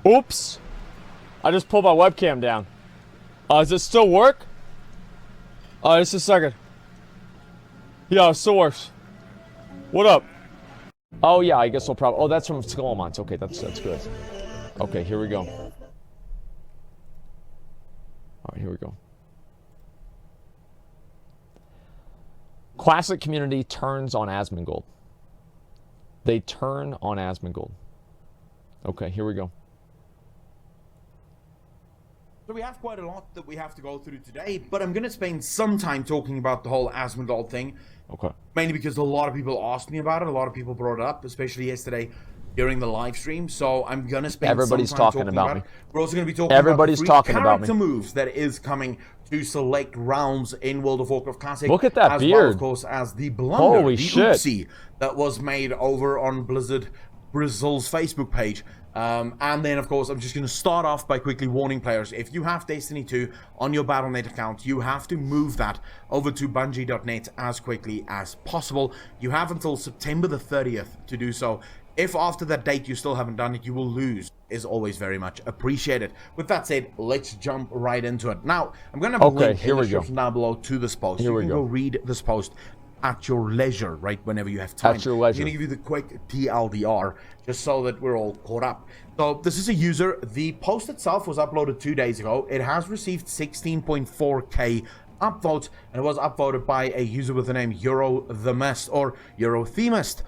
Oops. I just pulled my webcam down. Does it still work? Just a second. Yeah, it still works. What up? Oh yeah, I guess we'll probably. Oh, that's from Skullmonts. Okay, that's good. Okay, here we go. All right, here we go. Classic community turns on Asmongold. They turn on Asmongold. Okay, here we go. So we have quite a lot that we have to go through today, but I'm going to spend some time talking about the whole ASMONGOLD thing. Okay. Mainly because a lot of people asked me about it. A lot of people brought it up, especially yesterday during the live stream. So I'm going to spend Everybody's some time talking about me. We're also going to be talking Everybody's about the free talking about me. character moves that is coming to select rounds in World of Warcraft Classic. Look at that as beard. Well, of course, as the blunder, Holy the shit. oopsie that was made over on Blizzard Brazil's Facebook page. And then, of course, I'm just going to start off by quickly warning players. If you have Destiny 2 on your Battle.net account, you have to move that over to Bungie.net as quickly as possible. You have until September the 30th to do so. If after that date you still haven't done it, you will lose. Is always very much appreciated. With that said, let's jump right into it. Now, I'm going to have a link in the description down below to this post. You can go read this post at your leisure, right, whenever you have time. At your leisure. I'm going to give you the quick TLDR, just so that we're all caught up. So, this is a user. The post itself was uploaded 2 days ago. It has received 16.4k upvotes, and it was upvoted by a user with the name Euro the Mist, or Euro Themist.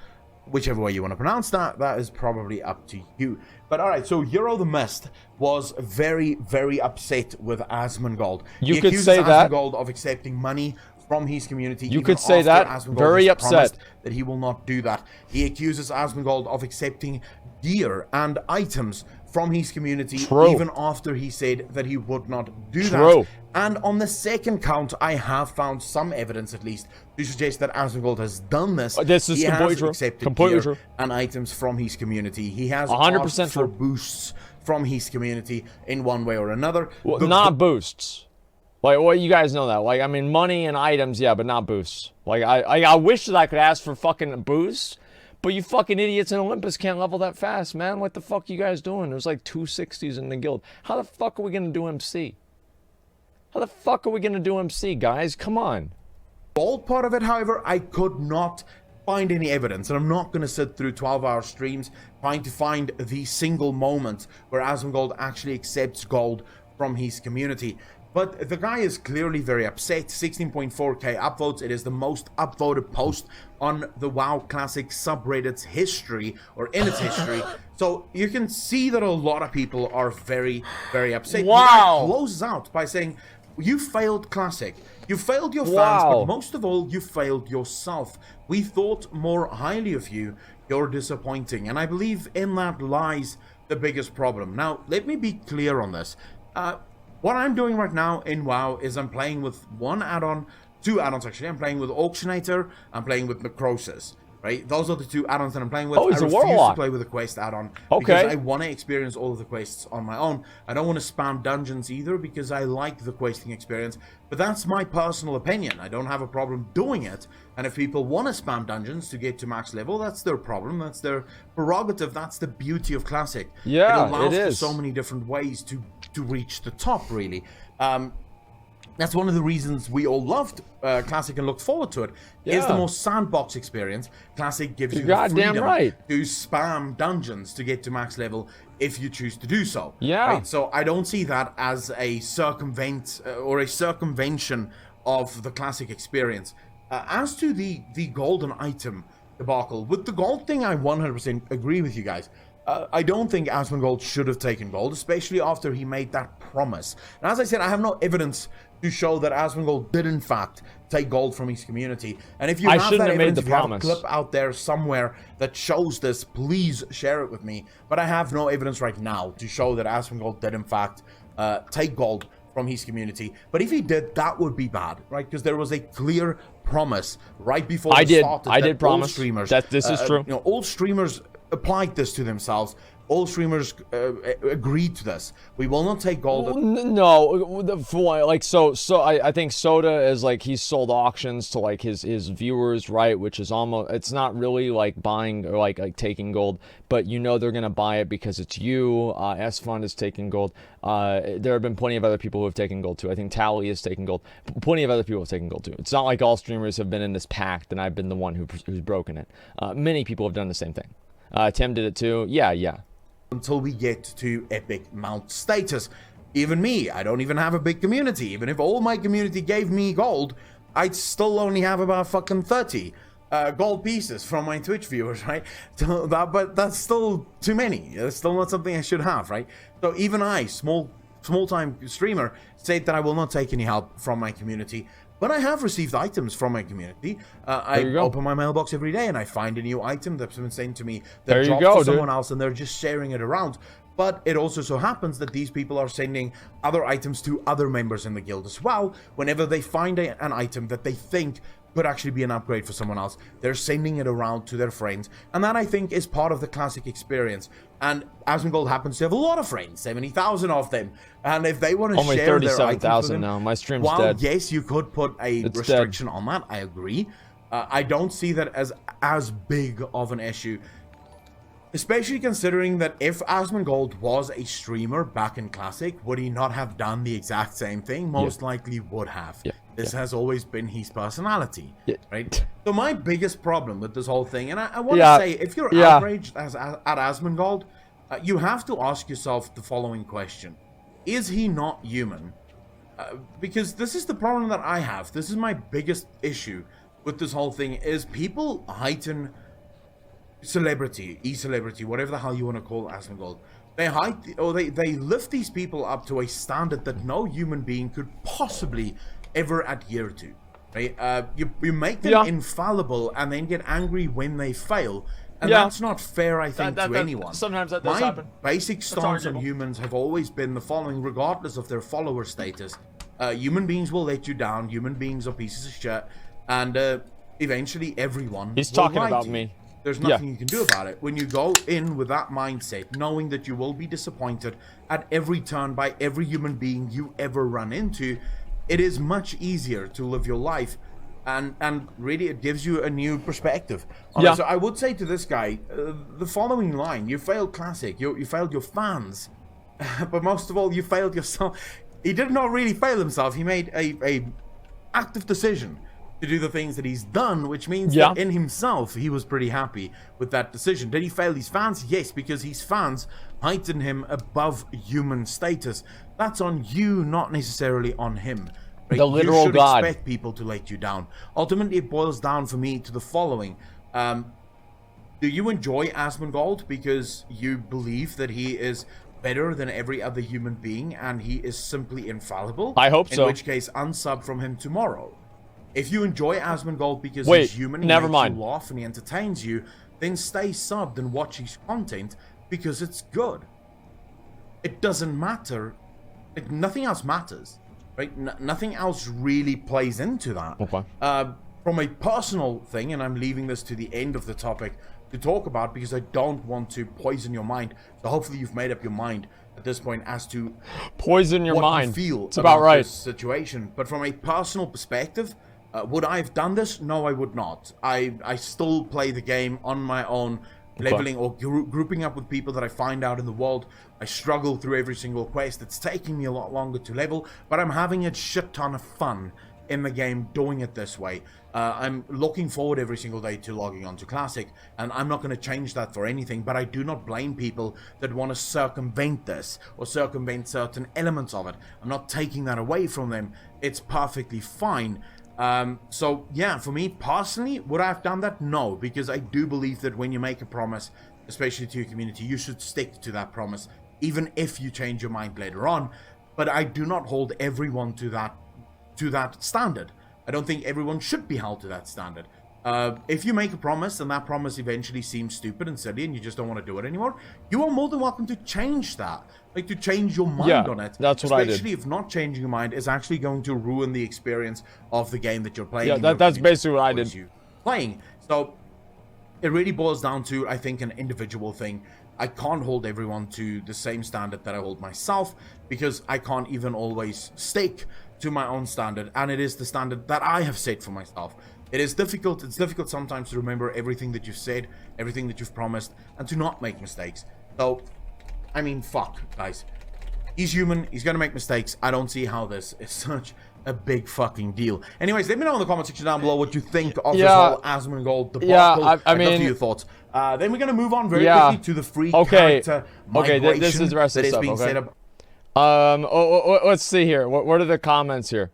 Whichever way you want to pronounce that, that is probably up to you. But alright, so Euro the Mist was very, very upset with Asmongold. You could say that. Asmongold of accepting money from his community. You could say that. Very upset. That he will not do that. He accuses Asmongold of accepting gear and items from his community, even after he said that he would not do that. And on the second count, I have found some evidence, at least, to suggest that Asmongold has done this. This is completely true. Accepted gear and items from his community. He has 100% asked for boosts from his community in one way or another. Well, not boosts. Like, well, you guys know that. Like, I mean, money and items, yeah, but not boosts. Like, I wish that I could ask for fucking boosts, but you fucking idiots in Olympus can't level that fast, man. What the fuck are you guys doing? There's like 260s in the guild. How the fuck are we gonna do MC? How the fuck are we gonna do MC, guys? Come on. Gold part of it, however, I could not find any evidence, and I'm not going to sit through 12-hour streams trying to find the single moment where Asmongold actually accepts gold from his community. But the guy is clearly very upset. 16.4k upvotes. It is the most upvoted post on the WoW Classic subreddit's history, or in its history. So you can see that a lot of people are very, very upset. Wow. He closes out by saying, you failed Classic. You failed your fans, but most of all, you failed yourself. We thought more highly of you. You're disappointing. And I believe in that lies the biggest problem. Now, let me be clear on this. What I'm doing right now in WoW is I'm playing with one add-on, two add-ons actually. I'm playing with Auctionator, I'm playing with Necrosis, right? Those are the two add-ons that I'm playing with. Oh, he's I a refuse warlock. to play with a quest add-on Okay. because I want to experience all of the quests on my own. I don't want to spam dungeons either because I like the questing experience, but that's my personal opinion. I don't have a problem doing it, and if people want to spam dungeons to get to max level, that's their problem, that's their prerogative. That's the beauty of Classic. Yeah, it allows it for is. so many different ways to reach the top, really. That's one of the reasons we all loved Classic and looked forward to it. It's the most sandbox experience. Classic gives you the freedom to spam dungeons to get to max level if you choose to do so. Right? So I don't see that as a circumvention of the Classic experience. As to the golden item debacle, with the gold thing, I 100% agree with you guys. I don't think Asmongold should have taken gold, especially after he made that promise. And as I said, I have no evidence to show that Asmongold did in fact take gold from his community. And if you have that evidence, if you have a clip out there somewhere that shows this, please share it with me. But I have no evidence right now to show that Asmongold did in fact take gold from his community. But if he did, that would be bad, right? Because there was a clear promise right before I did promise streamers that this is true. You know, all streamers applied this to themselves. all streamers agreed to this. We will not take gold. No, for one, like so I think Soda is like he's sold auctions to like his viewers, right? Which is almost, it's not really like buying or like taking gold, but you know they're gonna buy it because it's you. Asmon is taking gold. There have been plenty of other people who have taken gold too. I think Tally has taken gold. Plenty of other people have taken gold too. It's not like all streamers have been in this pact and I've been the one who's broken it. Many people have done the same thing. Tim did it too. Yeah. Until we get to epic mount status. Even me, I don't even have a big community. Even if all my community gave me gold, I'd still only have about fucking 30 gold pieces from my Twitch viewers, right? So but that's still too many. It's still not something I should have, right? So even I, small-time streamer, said that I will not take any help from my community. But I have received items from my community. I open my mailbox every day and I find a new item that's been sent to me that drops to someone else, and they're just sharing it around. But it also so happens that these people are sending other items to other members in the guild as well. Whenever they find an item that they think could actually be an upgrade for someone else, they're sending it around to their friends. And that, I think, is part of the classic experience. And Asmongold happens to have a lot of friends, 70,000 of them. And if they want to only share their items with 37,000 now. My stream's dead. Yes, you could put a restriction on that. I agree. I don't see that as big of an issue. Especially considering that if Asmongold was a streamer back in Classic, would he not have done the exact same thing? Most likely would have. This has always been his personality, right? So my biggest problem with this whole thing, and I want to say, if you're outraged at Asmongold, you have to ask yourself the following question. Is he not human? Because this is the problem that I have. This is my biggest issue with this whole thing, is people heighten celebrity, e-celebrity, whatever the hell you want to call Asmongold. They lift these people up to a standard that no human being could possibly ever adhere to, right? You make them infallible and then get angry when they fail, and that's not fair, I think, to anyone. Sometimes that does happen. My basic stance on humans have always been the following, regardless of their follower status. Human beings will let you down. Human beings are pieces of shit, and eventually everyone He's talking about me. There's nothing you can do about it. When you go in with that mindset, knowing that you will be disappointed at every turn by every human being you ever run into, it is much easier to live your life, and really it gives you a new perspective. So I would say to this guy, the following line: you failed Classic, you failed your fans, but most of all, you failed yourself. He did not really fail himself. He made a active decision to do the things that he's done, which means that in himself, he was pretty happy with that decision. Did he fail his fans? Yes, because his fans heighten him above human status. That's on you, not necessarily on him. Right? The literal you should God. expect people to let you down. Ultimately, it boils down for me to the following. Do you enjoy Asmongold because you believe that he is better than every other human being and he is simply infallible? I hope so. In which case, unsub from him tomorrow. If you enjoy Asmongold because he's human, he makes you laugh and he entertains you, then stay subbed and watch his content because it's good. It doesn't matter. Nothing else matters, right? Nothing else really plays into that. Okay. From a personal thing, and I'm leaving this to the end of the topic to talk about because I don't want to poison your mind. So hopefully you've made up your mind at this point as to poison your what mind. You feel it's about right. This situation. But from a personal perspective, would I have done this? No, I would not. I still play the game on my own, leveling or grouping up with people that I find out in the world. I struggle through every single quest. It's taking me a lot longer to level, but I'm having a shit ton of fun in the game doing it this way. I'm looking forward every single day to logging on to Classic, and I'm not going to change that for anything, but I do not blame people that want to circumvent this or circumvent certain elements of it. I'm not taking that away from them. It's perfectly fine. So yeah, for me personally, would I have done that? No, because I do believe that when you make a promise, especially to your community, you should stick to that promise, even if you change your mind later on. But I do not hold everyone to that standard. I don't think everyone should be held to that standard. If you make a promise and that promise eventually seems stupid and silly and you just don't want to do it anymore, you are more than welcome to change that. Like, to change your mind on it. That's what I did. Especially if not changing your mind is actually going to ruin the experience of the game that you're playing. Yeah, that's basically what I did. Playing. So it really boils down to, I think, an individual thing. I can't hold everyone to the same standard that I hold myself, because I can't even always stake to my own standard, and it is the standard that I have set for myself. It is difficult. It's difficult sometimes to remember everything that you've said, everything that you've promised, and to not make mistakes. So, I mean, fuck, guys. He's human. He's gonna make mistakes. I don't see how this is such a big fucking deal. Anyways, let me know in the comment section down below what you think of this whole Asmongold debacle. Yeah, I mean, I'd love to hear your thoughts. Then we're gonna move on very quickly to the free character migration this is the rest of that the is being stuff, set up. Let's see here. What are the comments here?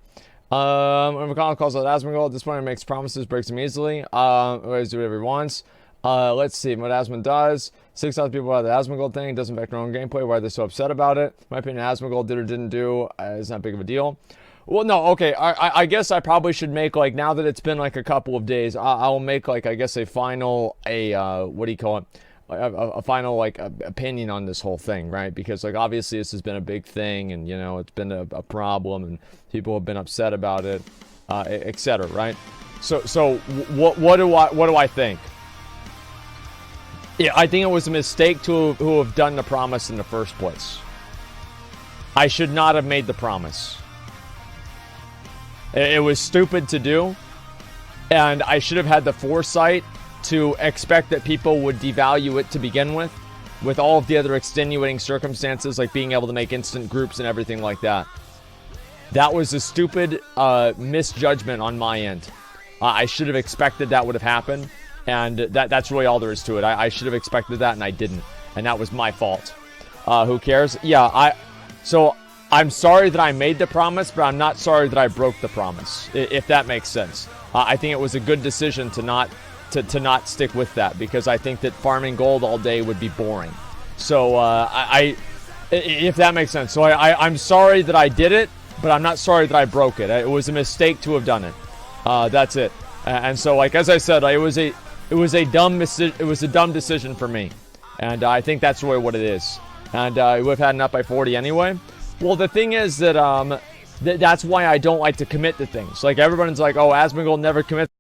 When McConnell calls out Asmongold, at this point he makes promises, breaks them easily. Always do whatever he wants. Let's see what Asmon does. 6,000 people about the Asmongold thing. Doesn't affect their own gameplay. Why are they so upset about it? In my opinion, Asmongold did or didn't do is not big of a deal. Well, no, okay. I guess I probably should make, like, now that it's been like a couple of days, I'll make, like, I guess a final, what do you call it? A final, like, opinion on this whole thing, right? Because, like, obviously this has been a big thing, and, you know, it's been a problem, and people have been upset about it, etc., right? So what do I think? Yeah, I think it was a mistake to have done the promise in the first place. I should not have made the promise. It was stupid to do, and I should have had the foresight to expect that people would devalue it to begin with all of the other extenuating circumstances, like being able to make instant groups and everything like that. That was a stupid misjudgment on my end. I should have expected that would have happened, and that's really all there is to it. I should have expected that, and I didn't, and that was my fault. Who cares? Yeah, so I'm sorry that I made the promise, but I'm not sorry that I broke the promise, if that makes sense. I think it was a good decision to not stick with that, because I think that farming gold all day would be boring. So if that makes sense. So I'm sorry that I did it, but I'm not sorry that I broke it. It was a mistake to have done it. That's it. And so, like, as I said, it was a dumb decision for me, and I think that's really what it is. And we've had enough by 40 anyway. Well, the thing is that that's why I don't like to commit to things. Like, everyone's like, oh, Asmongold never commits.